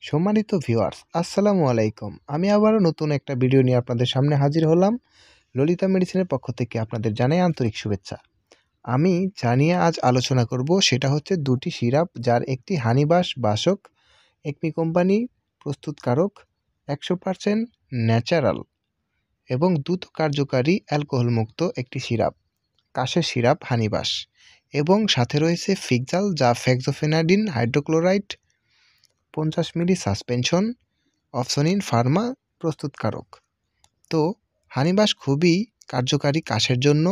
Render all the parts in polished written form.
সম্মানিত ভিউয়ার্স, আসসালামু আলাইকুম। আমি আবারও নতুন একটা ভিডিও নিয়ে আপনাদের সামনে হাজির হলাম। ললিতা মেডিসিনের পক্ষ থেকে আপনাদের জানাই আন্তরিক শুভেচ্ছা। আমি যা নিয়ে আজ আলোচনা করব সেটা হচ্ছে দুটি সিরাপ, যার একটি হানিবাস বাসক, একমি কোম্পানি প্রস্তুতকারক, 100% ন্যাচারাল এবং দ্রুত কার্যকারী অ্যালকোহলমুক্ত একটি সিরাপ, কাশের সিরাপ হানিবাস, এবং সাথে রয়েছে ফিকজাল, যা ফেক্সোফেনাডিন হাইড্রোক্লোরাইড 50 মিলি সাসপেনশন, অপসনিন ফার্মা প্রস্তুতকারক। তো হানিবাস খুবই কার্যকারী কাশের জন্য।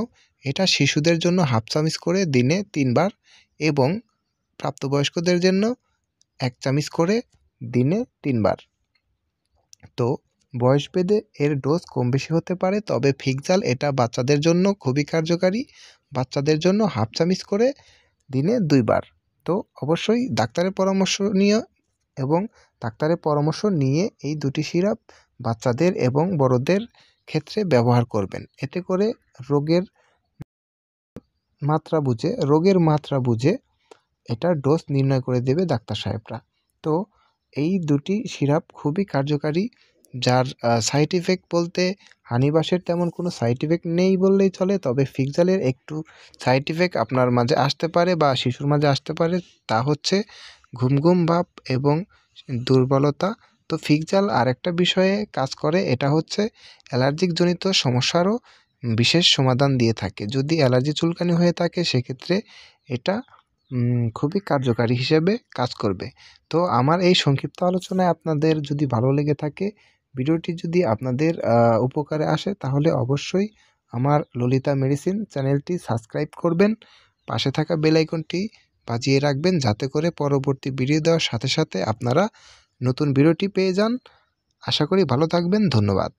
এটা শিশুদের জন্য হাফ চামচ করে দিনে 3 বার এবং প্রাপ্তবয়স্কদের জন্য 1 চামচ করে দিনে 3 বার। তো বয়সভেদে এর ডোজ কম বেশি হতে পারে, তবে ফিকজাল এটা বাচ্চাদের জন্য খুবই কার্যকারী। বাচ্চাদের জন্য হাফ চামচ করে দিনে 2 বার। তো অবশ্যই ডাক্তারের পরামর্শ নিয়ে এই দুটি সিরাপ বাচ্চাদের এবং বড়দের ক্ষেত্রে ব্যবহার করবেন। এতে করে রোগের মাত্রা বুঝে এটার ডোজ নির্ণয় করে দেবে ডাক্তার সাহেবরা। তো এই দুটি সিরাপ খুবই কার্যকারী, যার সাইড ইফেক্ট বলতে হানিবাসের তেমন কোনো সাইড ইফেক্ট নেই বললেই চলে, তবে ফিকজালের একটু সাইড ইফেক্ট আপনার মাঝে আসতে পারে বা শিশুর মাঝে আসতে পারে, তা হচ্ছে ঘুম ভাব এবং দুর্বলতা। তো ফিকজাল আরেকটা বিষয়ে কাজ করে, এটা হচ্ছে অ্যালার্জিক জনিত সমস্যারও বিশেষ সমাধান দিয়ে থাকে। যদি অ্যালার্জি চুলকানি হয়ে থাকে সেক্ষেত্রে এটা খুবই কার্যকারী হিসেবে কাজ করবে। তো আমার এই সংক্ষিপ্ত আলোচনায় আপনাদের যদি ভালো লেগে থাকে, ভিডিওটি যদি আপনাদের উপকারে আসে, তাহলে অবশ্যই আমার ললিতা মেডিসিন চ্যানেলটি সাবস্ক্রাইব করবেন। পাশে থাকা বেল আইকনটি বাজিয়ে রাখবেন, যাতে করে পরবর্তী ভিডিও দেওয়ার সাথে সাথে আপনারা নতুন ভিডিওটি পেয়ে যান। আশা করি ভালো থাকবেন। ধন্যবাদ।